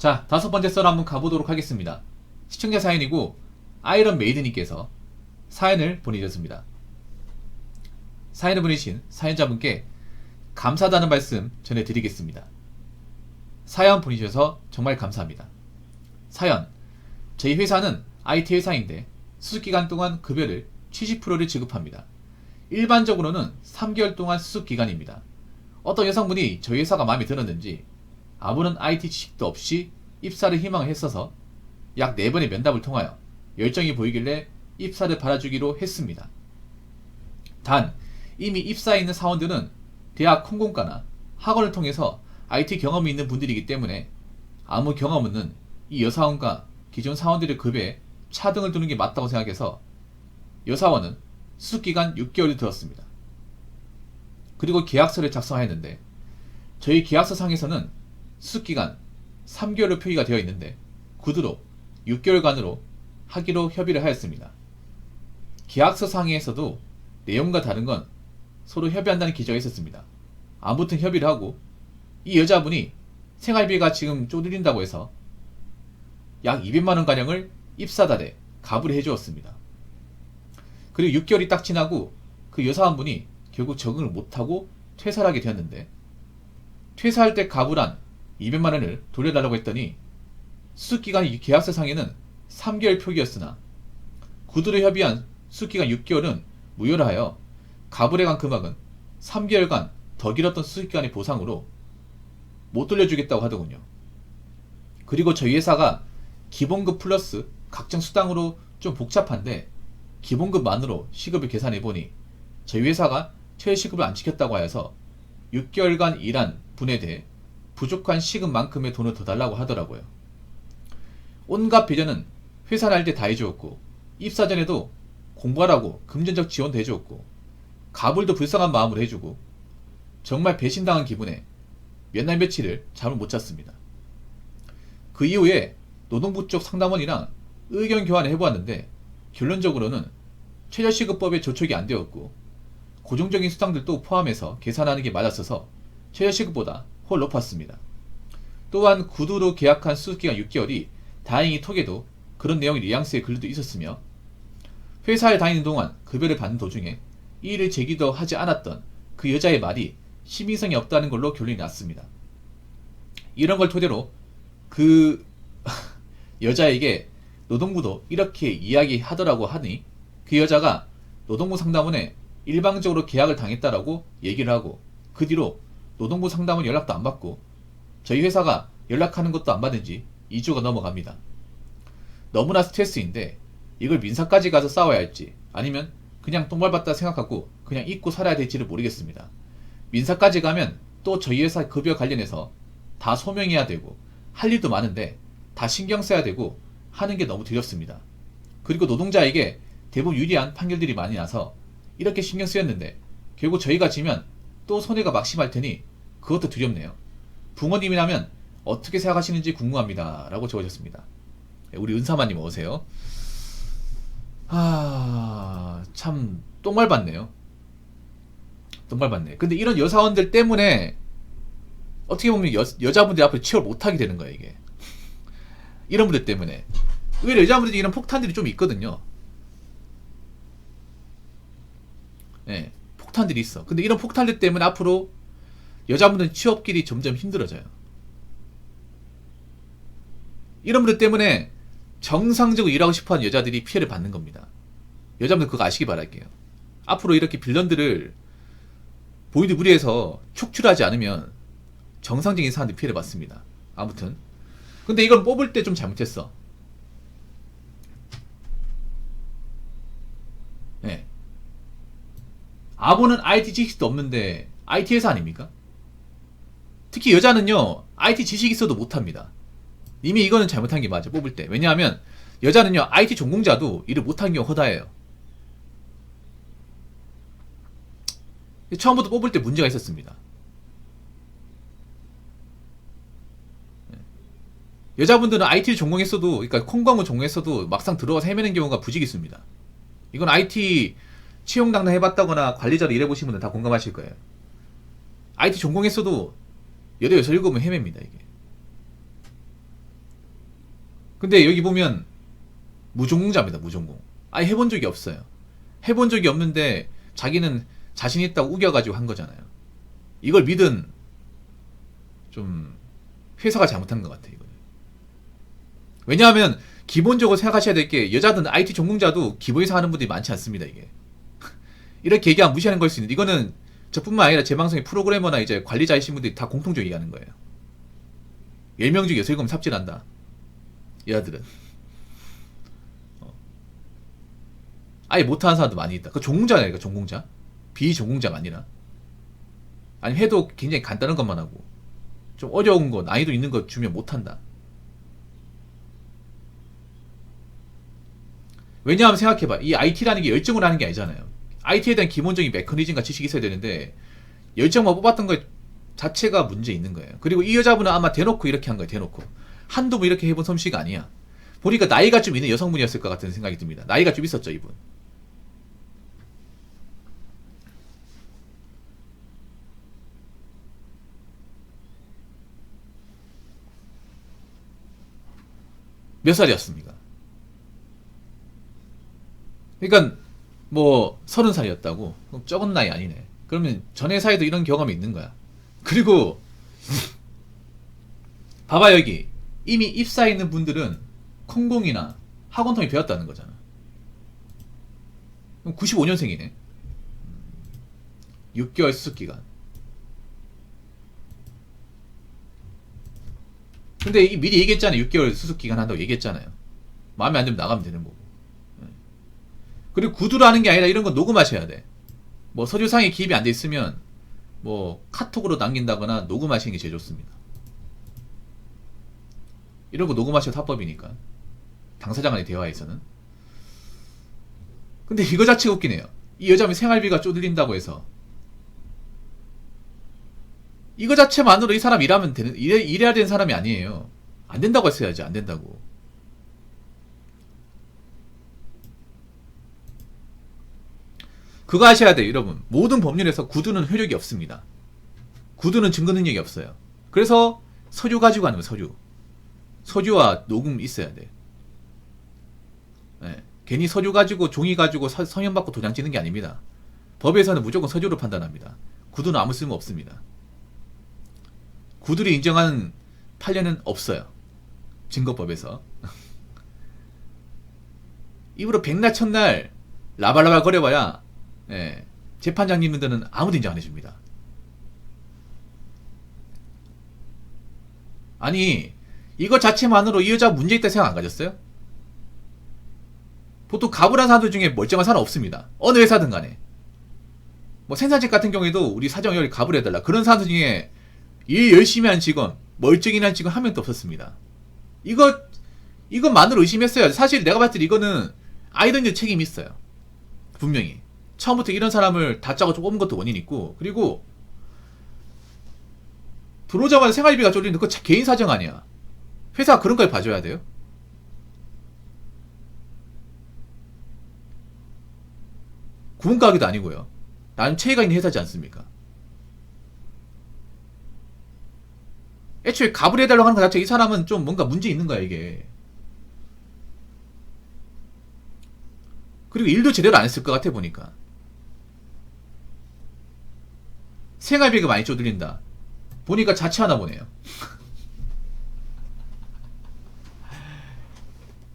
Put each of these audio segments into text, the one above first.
자, 5번째 썰 한번 가보도록 하겠습니다. 시청자 사연이고 아이런 메이드님께서 사연을 보내주셨습니다. 사연을 보내신 사연자분께 감사하다는 말씀 전해드리겠습니다. 사연 보내주셔서 정말 감사합니다. 사연, 저희 회사는 IT 회사인데 수습기간 동안 급여를 70%를 지급합니다. 일반적으로는 3개월 동안 수습기간입니다. 어떤 여성분이 저희 회사가 마음에 들었는지 아무런 IT 지식도 없이 입사를 희망을 했어서 약 4번의 면담을 통하여 열정이 보이길래 입사를 받아주기로 했습니다. 단 이미 입사해 있는 사원들은 대학 컴공과나 학원을 통해서 IT 경험이 있는 분들이기 때문에 아무 경험 없는 이 여사원과 기존 사원들의 급여에 차등을 두는 게 맞다고 생각해서 여사원은 수습기간 6개월이 들었습니다. 그리고 계약서를 작성하였는데 저희 계약서 상에서는 수습기간 3개월로 표기가 되어 있는데 구두로 6개월간으로 하기로 협의를 하였습니다. 계약서 상에서도 내용과 다른 건 서로 협의한다는 기저가 있었습니다. 아무튼 협의를 하고 이 여자분이 생활비가 지금 쪼들린다고 해서 약 200만원가량을 입사달에 가불을 해주었습니다. 그리고 6개월이 딱 지나고 그 여사원분이 결국 적응을 못하고 퇴사를 하게 되었는데 퇴사할 때 가불한 200만원을 돌려달라고 했더니 수습기간 계약서 상에는 3개월 표기였으나 구두로 협의한 수습기간 6개월은 무효를 하여 가불해간 금액은 3개월간 더 길었던 수습기간의 보상으로 못 돌려주겠다고 하더군요. 그리고 저희 회사가 기본급 플러스 각종 수당으로 좀 복잡한데 기본급만으로 시급을 계산해보니 저희 회사가 최저시급을 안 지켰다고 하여서 6개월간 일한 분에 대해 부족한 시급만큼의 돈을 더 달라고 하더라고요. 온갖 배려는 회사 날 때 다 해주었고 입사 전에도 공부하라고 금전적 지원도 해주었고 가불도 불쌍한 마음으로 해주고 정말 배신당한 기분에 몇 날 며칠을 잠을 못 잤습니다. 그 이후에 노동부 쪽 상담원이랑 의견 교환을 해보았는데 결론적으로는 최저시급법에 저촉이 안 되었고 고정적인 수당들도 포함해서 계산하는 게 맞았어서 최저시급보다 훨 높았습니다. 또한 구두로 계약한 수습기간 6개월이 다행히 톡에도 그런 내용의 뉘앙스의 글도 있었으며 회사에 다니는 동안 급여를 받는 도중에 이의를 제기도 하지 않았던 그 여자의 말이 신빙성이 없다는 걸로 결론이 났습니다. 이런 걸 토대로 그 여자에게 노동부도 이렇게 이야기하더라고 하니 그 여자가 노동부 상담원에 일방적으로 계약을 당했다라고 얘기를 하고 그 뒤로 노동부 상담원 연락도 안 받고 저희 회사가 연락하는 것도 안 받은 지 2주가 넘어갑니다. 너무나 스트레스인데 이걸 민사까지 가서 싸워야 할지 아니면 그냥 똥밟았다 생각하고 그냥 잊고 살아야 될지를 모르겠습니다. 민사까지 가면 또 저희 회사 급여 관련해서 다 소명해야 되고 할 일도 많은데 다 신경 써야 되고 하는 게 너무 두렵습니다. 그리고 노동자에게 대부분 유리한 판결들이 많이 나서 이렇게 신경 쓰였는데 결국 저희가 지면 또 손해가 막심할 테니 그것도 두렵네요. 부모님이라면 어떻게 생각하시는지 궁금합니다. 라고 적어주셨습니다. 우리 은사마님 어서오세요. 참 똥말받네요. 똥말받네. 근데 이런 여사원들 때문에 어떻게 보면 여자분들 앞으로 취업을 못하게 되는 거예요 이게. 이런 분들 때문에. 의외로 여자분들이 이런 폭탄들이 좀 있거든요. 네, 폭탄들이 있어. 근데 이런 폭탄들 때문에 앞으로 여자분들은 취업길이 점점 힘들어져요. 이런 분들 때문에 정상적으로 일하고 싶어하는 여자들이 피해를 받는 겁니다. 여자분들 그거 아시기 바랄게요. 앞으로 이렇게 빌런들을 보이드 무리해서 촉출하지 않으면 정상적인 사람들이 피해를 받습니다. 아무튼 근데 이걸 뽑을 때 좀 잘못했어. 네. 아무는 IT 지식도 없는데 IT 회사 아닙니까? 특히 여자는요 IT 지식 있어도 못합니다. 이미 이거는 잘못한 게 맞아 뽑을 때. 왜냐하면 여자는요 IT 전공자도 일을 못한 경우가 허다해요. 처음부터 뽑을 때 문제가 있었습니다. 여자분들은 IT를 전공했어도, 그러니까 컴광을 전공했어도 막상 들어가서 헤매는 경우가 부지기 있습니다. 이건 IT 채용당당 해봤다거나 관리자로 일해보신 분들 다 공감하실 거예요. IT 전공했어도 8, 6, 7은 헤맵니다 이게. 근데 여기 보면 무전공자입니다. 무전공. 아예 해본 적이 없어요. 해본 적이 없는데 자기는 자신 있다고 우겨가지고 한 거잖아요. 이걸 믿은 좀 회사가 잘못한 것 같아요. 이거는. 왜냐하면 기본적으로 생각하셔야 될 게 여자든 IT 전공자도 기본 이상 하는 분들이 많지 않습니다. 이게 이렇게 얘기하면 무시하는 걸 수 있는데 이거는 저뿐만 아니라 제 방송의 프로그래머나 이제 관리자이신 분들이 다 공통적으로 얘기하는 거예요. 10명 중에 6명 삽질한다. 여자들은 아예 못하는 사람도 많이 있다. 그 전공자니까 전공자. 비전공자가 아니라. 아니 해도 굉장히 간단한 것만 하고 좀 어려운 거 난이도 있는 거 주면 못한다. 왜냐하면 생각해봐. 이 IT라는 게 열정으로 하는 게 아니잖아요. IT에 대한 기본적인 메커니즘과 지식이 있어야 되는데 열정만 뽑았던 것 자체가 문제 있는 거예요. 그리고 이 여자분은 아마 대놓고 이렇게 한 거예요. 대놓고. 한두 번 이렇게 해본 솜씨가 아니야. 보니까 나이가 좀 있는 여성분이었을 것 같은 생각이 듭니다. 나이가 좀 있었죠, 이분. 몇 살이었습니까? 그러니까 뭐 30살이었다고? 그럼 적은 나이 아니네. 그러면 전 회사에도 이런 경험이 있는 거야. 그리고 봐봐 여기 이미 입사해 있는 분들은 콩공이나 학원 통해 배웠다는 거잖아. 그럼 95년생이네. 6개월 수습기간. 근데 미리 얘기했잖아요. 6개월 수습기간 한다고 얘기했잖아요. 마음에 안 들면 나가면 되는 거고. 그리고 구두로 하는 게 아니라 이런 거 녹음하셔야 돼. 뭐 서류상에 기입이 안 돼 있으면 뭐 카톡으로 남긴다거나 녹음하시는 게 제일 좋습니다. 이런 거 녹음하셔도 합법이니까. 당사자 간의 대화에서는. 근데 이거 자체가 웃기네요. 이 여자분 생활비가 쪼들린다고 해서 이거 자체만으로 이 사람 일하면 되는, 일해야 되는 사람이 아니에요. 안 된다고 했어야지. 안 된다고. 그거 아셔야 돼요, 여러분. 모든 법률에서 구두는 효력이 없습니다. 구두는 증거 능력이 없어요. 그래서 서류 가지고 하는 거예요, 서류. 서류와 녹음 있어야 돼. 네. 괜히 서류 가지고 종이 가지고 서면 받고 도장 찍는 게 아닙니다. 법에서는 무조건 서류로 판단합니다. 구두는 아무 쓸모 없습니다. 구두를 인정하는 판례는 없어요. 증거법에서. 입으로 백날 첫날 라발라발 거려봐야 예, 재판장님들은 아무도 인정 안 해줍니다. 아니 이거 자체만으로 이 여자 문제 있다 생각 안 가졌어요? 보통 가불한 사람들 중에 멀쩡한 사람 없습니다. 어느 회사든 간에. 뭐 생산직 같은 경우에도 우리 사정 여기 가불해달라. 그런 사람들 중에 일 열심히 한 직원, 멀쩡한 직원 한 명도 없었습니다. 이것만으로 의심했어요. 사실 내가 봤을 때 이거는 아이러니의 책임이 있어요. 분명히. 처음부터 이런 사람을 다짜고 좀 뽑은 것도 원인 있고, 그리고 들어오자마자 생활비가 쫄리는데 그거 개인 사정 아니야. 회사가 그런 걸 봐줘야 돼요? 구분가게도 아니고요. 나는 체계가 있는 회사지 않습니까? 애초에 갑을 해달라고 하는 것 자체 이 사람은 좀 뭔가 문제 있는 거야 이게. 그리고 일도 제대로 안 했을 것 같아 보니까. 생활비가 많이 쪼들린다. 보니까 자취하나 보네요.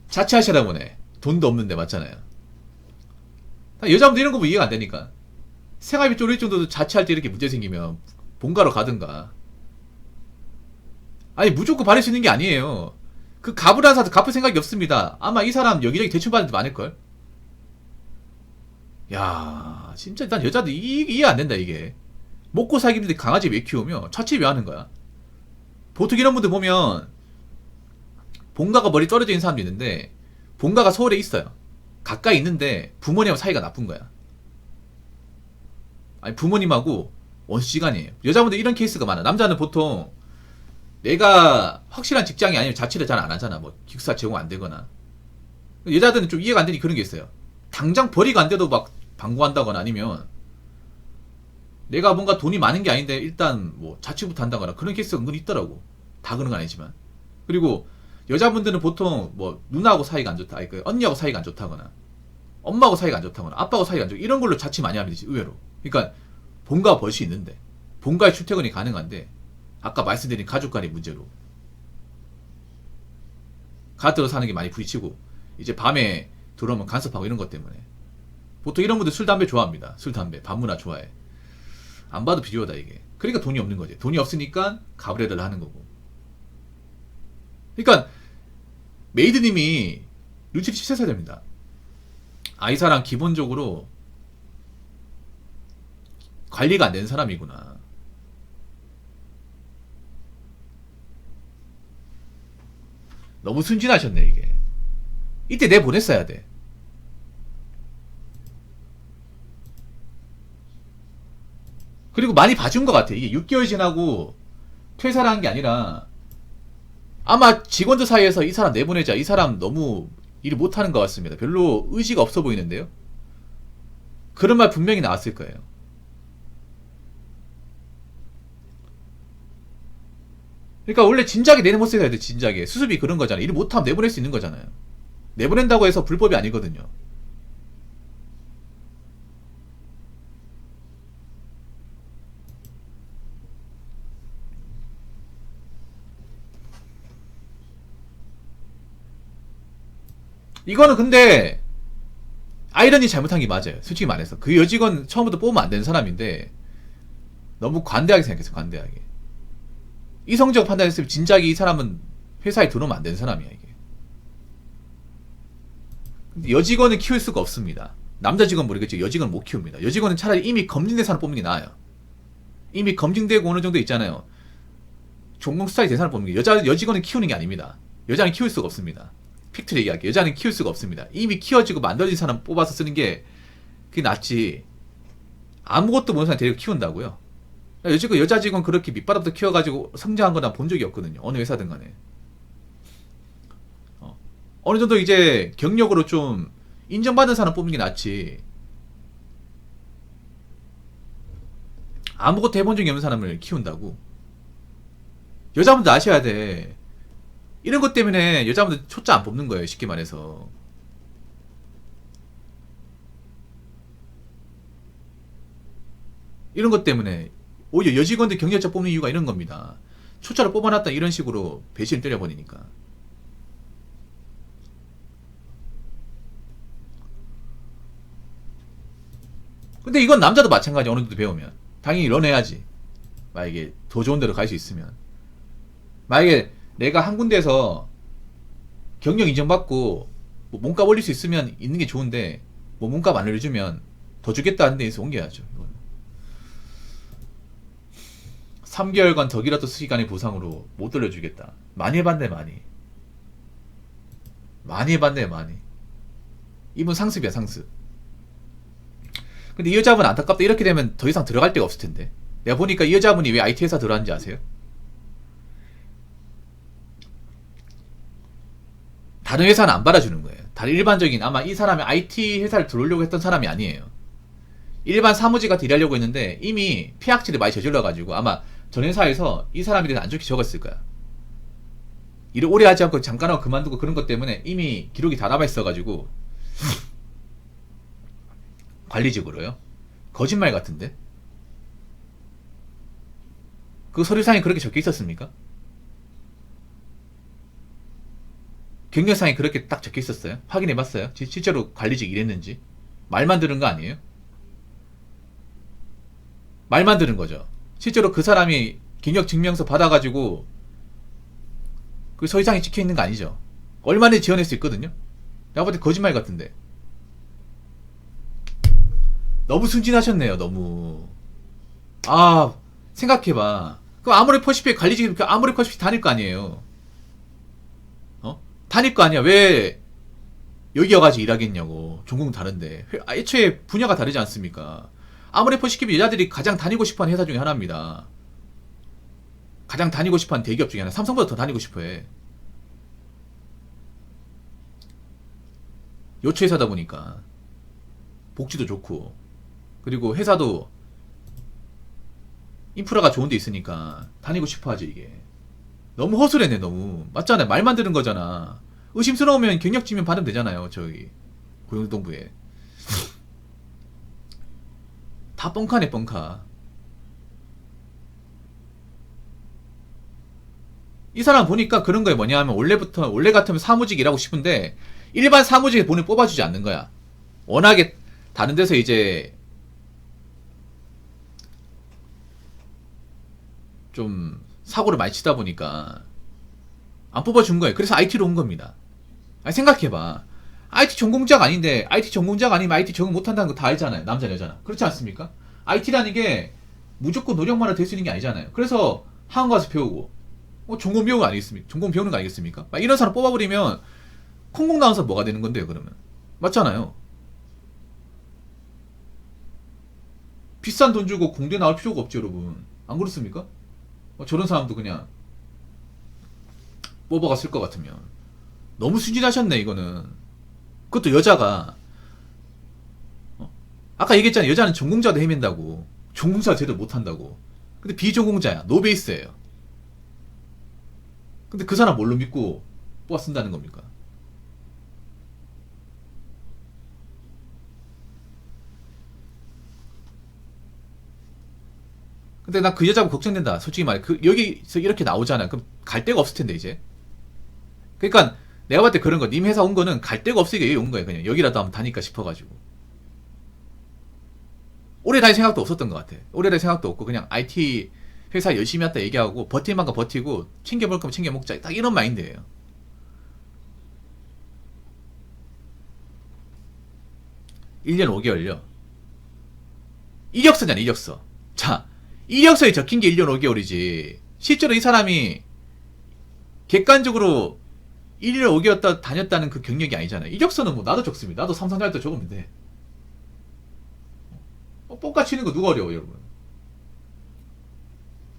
자취하시나 보네. 돈도 없는데 맞잖아요. 여자분들 이런 거 보면 이해가 안 되니까. 생활비 쪼릴 정도도 자취할 때 이렇게 문제 생기면 본가로 가든가. 아니 무조건 받을 수 있는 게 아니에요. 그 갚으라는 사람 갚을 생각이 없습니다. 아마 이 사람 여기저기 대출 받을 때 많을걸. 야 진짜 난 여자들 이해 안 된다 이게. 먹고 살기 힘든데 강아지 왜 키우며 자취 왜 하는 거야? 보통 이런 분들 보면 본가가 멀리 떨어져 있는 사람도 있는데 본가가 서울에 있어요. 가까이 있는데 부모님하고 사이가 나쁜 거야. 아니 부모님하고 원수지간이에요. 여자분들 이런 케이스가 많아. 남자는 보통 내가 확실한 직장이 아니면 자취를 잘 안 하잖아. 뭐 기숙사 제공 안 되거나. 여자들은 좀 이해가 안 되니 그런 게 있어요. 당장 벌이가 안 돼도 막 방구한다거나 아니면 내가 뭔가 돈이 많은 게 아닌데 일단 뭐 자취부터 한다거나 그런 케이스가 은근히 있더라고. 다 그런 건 아니지만. 그리고 여자분들은 보통 뭐 누나하고 사이가 안 좋다, 아니 그 언니하고 사이가 안 좋다거나 엄마하고 사이가 안 좋다거나 아빠하고 사이가 안 좋고 이런 걸로 자취 많이 합니다. 의외로. 그러니까 본가 벌 수 있는데 본가에 출퇴근이 가능한데 아까 말씀드린 가족 간의 문제로 가드로 사는 게 많이 부딪히고 이제 밤에 들어오면 간섭하고 이런 것 때문에 보통 이런 분들 술 담배 좋아합니다. 술 담배 밤문화 좋아해. 안 봐도 비교다 이게. 그러니까 돈이 없는 거지. 돈이 없으니까 가브레를 하는 거고. 그러니까 메이드님이 눈치를 채셔야 됩니다. 아, 이 사람 기본적으로 관리가 안 되는 사람이구나. 너무 순진하셨네 이게. 이때 내보냈어야 돼. 그리고 많이 봐준 것 같아. 이게 6개월 지나고 퇴사를 한 게 아니라 아마 직원들 사이에서 이 사람 내보내자, 이 사람 너무 일을 못하는 것 같습니다, 별로 의지가 없어 보이는데요. 그런 말 분명히 나왔을 거예요. 그러니까 원래 진작에 내보냈어야 돼. 진작에 수습이 그런 거잖아요. 일 못하면 내보낼 수 있는 거잖아요. 내보낸다고 해서 불법이 아니거든요. 이거는 근데 아이러니 잘못한 게 맞아요. 솔직히 말해서 그 여직원 처음부터 뽑으면 안 되는 사람인데 너무 관대하게 생각했어요. 관대하게. 이성적 판단했으면 진작에 이 사람은 회사에 들어오면 안 되는 사람이야 이게. 근데 여직원은 키울 수가 없습니다. 남자 직원 모르겠죠. 여직원은 못 키웁니다. 여직원은 차라리 이미 검증된 사람 뽑는 게 나아요. 이미 검증되고 어느 정도 있잖아요. 종공 스타일 된 사람 뽑는 게 여직원은 키우는 게 아닙니다. 여자는 키울 수가 없습니다. 팩트를 얘기할게요. 여자는 키울 수가 없습니다. 이미 키워지고 만들어진 사람 뽑아서 쓰는 게 그게 낫지. 아무것도 모르는 사람 데리고 키운다고요? 여자 직원 그렇게 밑바닥부터 키워가지고 성장한 거 난 본 적이 없거든요. 어느 회사든 간에. 어느 정도 이제 경력으로 좀 인정받는 사람 뽑는 게 낫지. 아무것도 해본 적이 없는 사람을 키운다고. 여자분들 아셔야 돼. 이런 것 때문에 여자분들 초짜 안 뽑는 거예요. 쉽게 말해서. 이런 것 때문에 오히려 여직원들 경력자 뽑는 이유가 이런 겁니다. 초짜를 뽑아놨다 이런 식으로 배신을 때려버리니까. 근데 이건 남자도 마찬가지. 어느 정도 배우면 당연히 런해야지. 만약에 더 좋은 데로 갈 수 있으면. 만약에 내가 한 군데에서 경력 인정받고 뭐 몸값 올릴 수 있으면 있는 게 좋은데 뭐 몸값 안 올려주면 더 주겠다는 데에서 옮겨야죠. 이거는. 3개월간 더 길었던 시간의 보상으로 못 돌려주겠다. 많이 해봤네 많이. 많이 해봤네 많이. 이분 상습이야 상습. 근데 이 여자분 안타깝다. 이렇게 되면 더 이상 들어갈 데가 없을 텐데. 내가 보니까 이 여자분이 왜 IT 회사 들어왔는지 아세요? 다른 회사는 안 받아주는 거예요. 다른 일반적인 아마 이 사람이 IT 회사를 들어오려고 했던 사람이 아니에요. 일반 사무직 같은 일하려고 했는데 이미 피악질을 많이 저질러가지고 아마 전 회사에서 이 사람에 대해서 안 좋게 적었을 거야. 일을 오래 하지 않고 잠깐 하고 그만두고 그런 것 때문에 이미 기록이 다 남아있어가지고 관리직으로요? 거짓말 같은데? 그 서류상에 그렇게 적혀 있었습니까? 경력상에 그렇게 딱 적혀 있었어요? 확인해봤어요? 실제로 관리직 일했는지? 말만 들은 거 아니에요? 말만 들은 거죠. 실제로 그 사람이 경력증명서 받아가지고 그 서류상에 찍혀 있는 거 아니죠? 얼마나 지원할 수 있거든요? 내가 볼 때 거짓말 같은데. 너무 순진하셨네요. 너무. 아, 생각해봐. 그럼 아모레 퍼시픽 관리직 아모레 퍼시픽 다닐 거 아니에요? 다닐 거 아니야. 왜 여기 와가지고 일하겠냐고. 전공 다른데. 애초에 분야가 다르지 않습니까? 아모레 퍼시픽이 여자들이 가장 다니고 싶어하는 회사 중에 하나입니다. 가장 다니고 싶어하는 대기업 중에 하나. 삼성보다 더 다니고 싶어해. 요초회사다 보니까 복지도 좋고 그리고 회사도 인프라가 좋은 데 있으니까 다니고 싶어 하죠 이게. 너무 허술했네 너무. 맞잖아요. 말만 들은 거잖아. 의심스러우면 경력지면 받으면 되잖아요. 저기 고용노동부에. 다 뻥카네 뻥카. 이 사람 보니까 그런 거에 뭐냐 하면 원래 같으면 사무직 일하고 싶은데 일반 사무직에 본인 뽑아주지 않는 거야. 워낙에 다른 데서 이제 좀 사고를 많이 치다 보니까 안 뽑아준 거예요. 그래서 IT로 온 겁니다. 아니 생각해봐. IT 전공자가 아닌데 IT 전공자가 아니면 IT 적응 못한다는 거 다 알잖아요. 남자 여자나. 그렇지 않습니까? IT라는 게 무조건 노력만으로 될 수 있는 게 아니잖아요. 그래서 학원 가서 배우고 전공 배우는 거 아니겠습니까? 전공 배우는 거 아니겠습니까? 막 이런 사람 뽑아버리면 콩콩 나와서 뭐가 되는 건데요 그러면. 맞잖아요. 비싼 돈 주고 공대 나올 필요가 없죠 여러분. 안 그렇습니까? 저런 사람도 그냥 뽑아갔을 것 같으면. 너무 순진하셨네 이거는. 그것도 여자가 아까 얘기했잖아요. 여자는 전공자도 헤맨다고. 전공자 제대로 못한다고. 근데 비전공자야. 노베이스예요. 근데 그 사람 뭘로 믿고 뽑아 쓴다는 겁니까? 근데 나 그 여자분 걱정된다. 솔직히 말해. 여기서 이렇게 나오잖아. 그럼 갈 데가 없을 텐데 이제. 그러니까 내가 봤을 때 그런 거. 님 회사 온 거는 갈 데가 없으니까 여기 온 거예요. 그냥 여기라도 한번 다니까 싶어가지고. 오래 다닐 생각도 없었던 것 같아. 오래 다닐 생각도 없고 그냥 IT 회사 열심히 했다 얘기하고 버틸 만큼 버티고 챙겨볼 거면 챙겨 먹자. 딱 이런 마인드예요. (1년 5개월요) 이력서잖아 이력서. 자, 이력서에 적힌 게 1년 5개월이지 실제로 이 사람이 객관적으로 1년 5개월 다녔다는 그 경력이 아니잖아요. 이력서는 뭐 나도 적습니다. 나도 삼성 다닐 때 적으면 돼. 뽕까 치는 거 누가 어려워 여러분.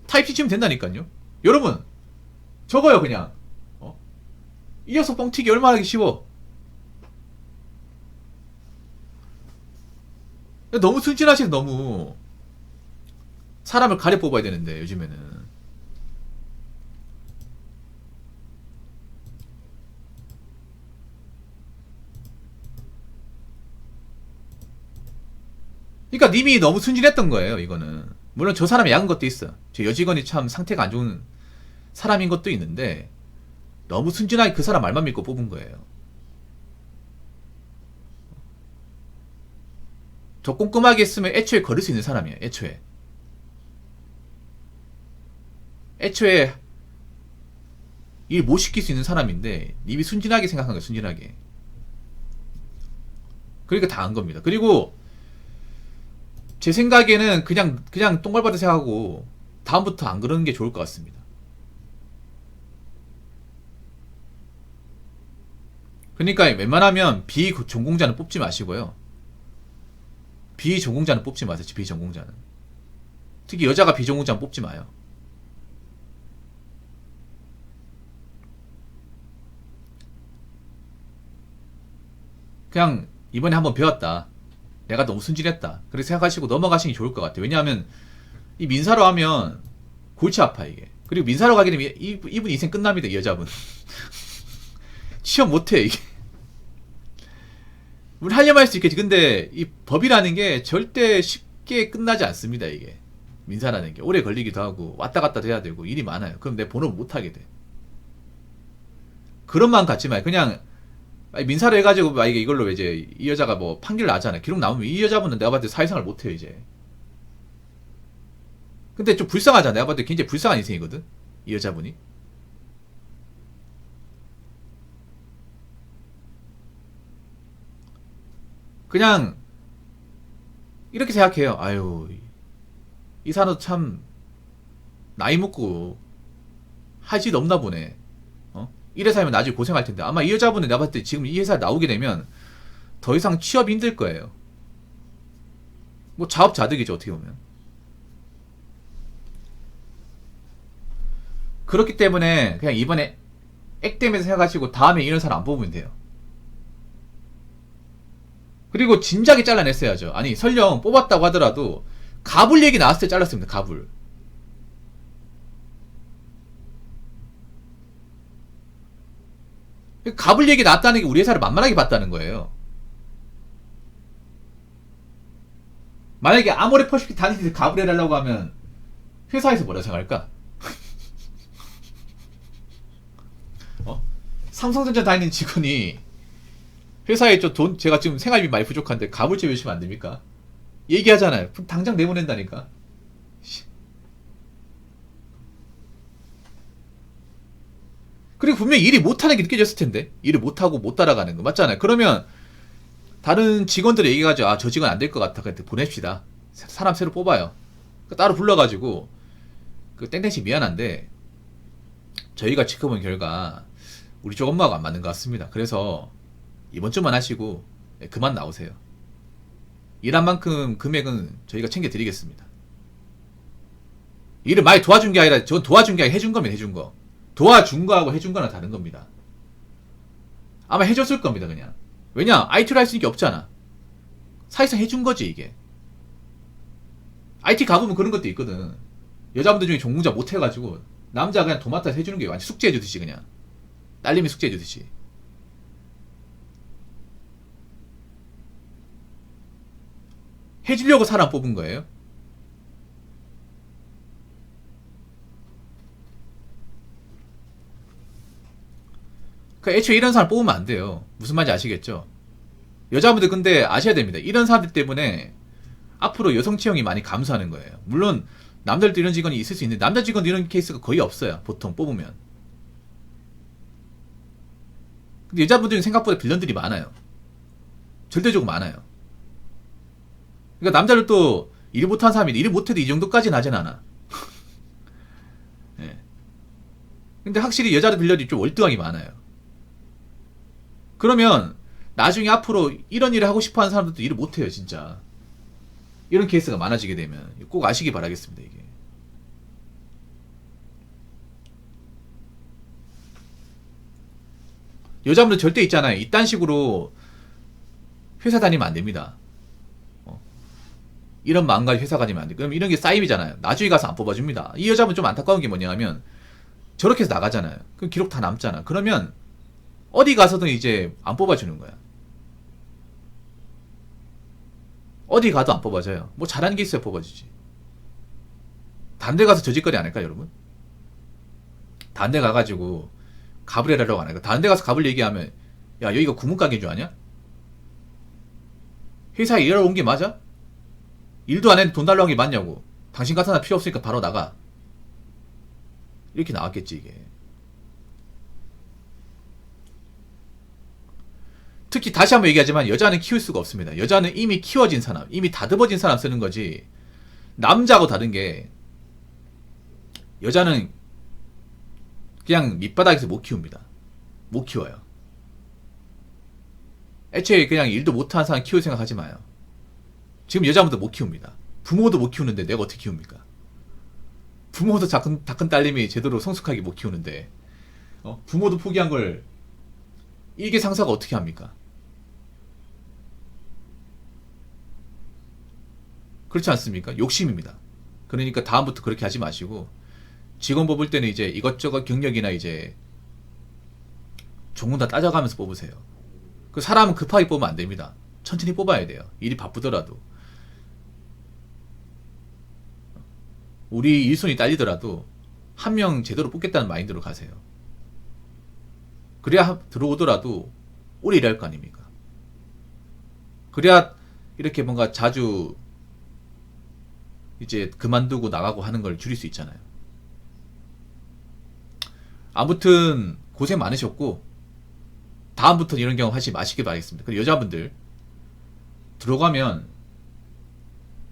타입C 치면 된다니까요. 여러분 적어요 그냥. 이력서 뻥튀기 얼마나 하기 쉬워. 너무 순진하시네 너무. 사람을 가려 뽑아야 되는데 요즘에는. 그러니까 님이 너무 순진했던 거예요 이거는. 물론 저 사람이 약은 것도 있어. 저 여직원이 참 상태가 안 좋은 사람인 것도 있는데 너무 순진하게 그 사람 말만 믿고 뽑은 거예요. 저 꼼꼼하게 했으면 애초에 걸을 수 있는 사람이에요. 애초에 일 못 시킬 수 있는 사람인데 님이 순진하게 생각한 거예요. 순진하게. 그러니까 다 한 겁니다. 그리고 제 생각에는 그냥 똥발바닥 생각하고 다음부터 안 그러는 게 좋을 것 같습니다. 그러니까 웬만하면 비전공자는 뽑지 마시고요. 비전공자는 뽑지 마세요. 비전공자는. 특히 여자가 비전공자는 뽑지 마요. 그냥 이번에 한번 배웠다. 내가 너무 순진했다. 그렇게 생각하시고 넘어가시는 게 좋을 것 같아요. 왜냐하면 이 민사로 하면 골치 아파 이게. 그리고 민사로 가게 되면 이분 인생 끝납니다. 이 여자분. 시험 못해 이게. 우리 하려면 할 수 있겠지. 근데 이 법이라는 게 절대 쉽게 끝나지 않습니다. 이게 민사라는 게 오래 걸리기도 하고 왔다 갔다 해야 되고 일이 많아요. 그럼 내 본업을 못 하게 돼. 그런 마음 갖지 마요. 그냥 민사로 해가지고 만약에 이걸로 이제 이 여자가 뭐 판결 나잖아요. 기록 나오면 이 여자분은 내가 봤을 때 사회생활 못해요 이제. 근데 좀 불쌍하잖아. 내가 봤을 때 굉장히 불쌍한 인생이거든 이 여자분이. 그냥 이렇게 생각해요. 아유 이 사람 참 나이 먹고 할 짓 없나 보네. 이래서 하면 나중에 고생할 텐데 아마 이 여자분은 내가 봤을 때 지금 이 회사에 나오게 되면 더 이상 취업이 힘들 거예요. 뭐 자업자득이죠 어떻게 보면. 그렇기 때문에 그냥 이번에 액땜에서 생각하시고 다음에 이런 사람 안 뽑으면 돼요. 그리고 진작에 잘라냈어야죠. 아니 설령 뽑았다고 하더라도 가불 얘기 나왔을 때 잘랐습니다. 가불. 갑을 얘기 나왔다는 게 우리 회사를 만만하게 봤다는 거예요. 만약에 아모레퍼시픽 다니면서 갑을 해달라고 하면 회사에서 뭐라 생각할까? 삼성전자 다니는 직원이 회사에 제가 지금 생활비 많이 부족한데 갑을 좀 주시면 안 됩니까? 얘기하잖아요. 그럼 당장 내보낸다니까. 그리고 분명히 일이 못하는 게 느껴졌을 텐데. 일을 못하고 못 따라가는 거 맞잖아요. 그러면 다른 직원들이 얘기하죠. 아, 저 직원 안 될 것 같아. 그때 보냅시다. 사람 새로 뽑아요. 따로 불러가지고 그 땡땡씨 미안한데 저희가 지켜본 결과 우리 쪽 업무하고 안 맞는 것 같습니다. 그래서 이번 주만 하시고 그만 나오세요. 일한 만큼 금액은 저희가 챙겨드리겠습니다. 일을 많이 도와준 게 아니라 저 도와준 게 아니라 해준 거면 해준 거. 도와준 거하고 해준 거는 다른 겁니다. 아마 해줬을 겁니다. 그냥. 왜냐? IT로 할 수 있는 게 없잖아. 사실상 해준 거지 이게. IT 가보면 그런 것도 있거든. 여자분들 중에 종무자 못해가지고 남자 그냥 도맡아서 해주는 게 완전 숙제해주듯이 그냥. 딸님이 숙제해주듯이. 해주려고 사람 뽑은 거예요. 그러니까 애초에 이런 사람 뽑으면 안 돼요. 무슨 말인지 아시겠죠? 여자분들 근데 아셔야 됩니다. 이런 사람들 때문에 앞으로 여성 채용이 많이 감소하는 거예요. 물론 남자들도 이런 직원이 있을 수 있는데 남자 직원도 이런 케이스가 거의 없어요. 보통 뽑으면. 근데 여자분들은 생각보다 빌런들이 많아요. 절대적으로 많아요. 그러니까 남자들도 일 못하는 사람이 일 못해도 이 정도까지는 하진 않아. 네. 근데 확실히 여자들 빌런이 좀 월등하게 많아요. 그러면 나중에 앞으로 이런 일을 하고 싶어하는 사람들도 일을 못해요 진짜. 이런 케이스가 많아지게 되면 꼭 아시기 바라겠습니다. 이게 여자분들 절대 있잖아요. 이딴 식으로 회사 다니면 안 됩니다. 이런 마음가짐 회사 다니면 안 돼. 그럼 이런 게 쌓임이잖아요. 나중에 가서 안 뽑아줍니다. 이 여자분 좀 안타까운 게 뭐냐면 저렇게 해서 나가잖아요. 그럼 기록 다 남잖아. 그러면 어디 가서든 이제 안 뽑아주는 거야. 어디 가도 안 뽑아줘요. 뭐 잘하는 게 있어야 뽑아주지. 다른 데 가서 저짓거리 안 할까 여러분? 다른 데 가가지고 갑을 해달라고 안 할까? 다른 데 가서 갑을 얘기하면 야 여기가 구문가게인 줄 아냐? 회사에 일하러 온 게 맞아? 일도 안 했는데 돈 달라고 한 게 맞냐고. 당신 같은 사람 필요 없으니까 바로 나가. 이렇게 나왔겠지 이게. 특히 다시 한번 얘기하지만 여자는 키울 수가 없습니다. 여자는 이미 키워진 사람, 이미 다듬어진 사람 쓰는 거지. 남자하고 다른 게 여자는 그냥 밑바닥에서 못 키웁니다. 못 키워요. 애초에 그냥 일도 못하는 사람 키울 생각하지 마요. 지금 여자분도 못 키웁니다. 부모도 못 키우는데 내가 어떻게 키웁니까? 부모도 다 큰 딸님이 제대로 성숙하게 못 키우는데 부모도 포기한 걸 일개 상사가 어떻게 합니까? 그렇지 않습니까? 욕심입니다. 그러니까 다음부터 그렇게 하지 마시고 직원 뽑을 때는 이제 이것저것 경력이나 이제 전부 다 따져가면서 뽑으세요. 그 사람은 급하게 뽑으면 안 됩니다. 천천히 뽑아야 돼요. 일이 바쁘더라도. 우리 일손이 딸리더라도 한 명 제대로 뽑겠다는 마인드로 가세요. 그래야 들어오더라도 오래 일할 거 아닙니까? 그래야 이렇게 뭔가 자주 이제 그만두고 나가고 하는 걸 줄일 수 있잖아요. 아무튼 고생 많으셨고 다음부터는 이런 경험 하지 마시길 바라겠습니다. 그리고 여자분들 들어가면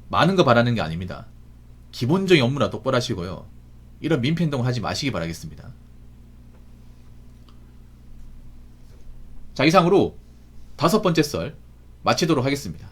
많은 거 바라는 게 아닙니다. 기본적인 업무나 똑바로 하시고요. 이런 민폐행동을 하지 마시기 바라겠습니다. 자, 이상으로 5번째 썰 마치도록 하겠습니다.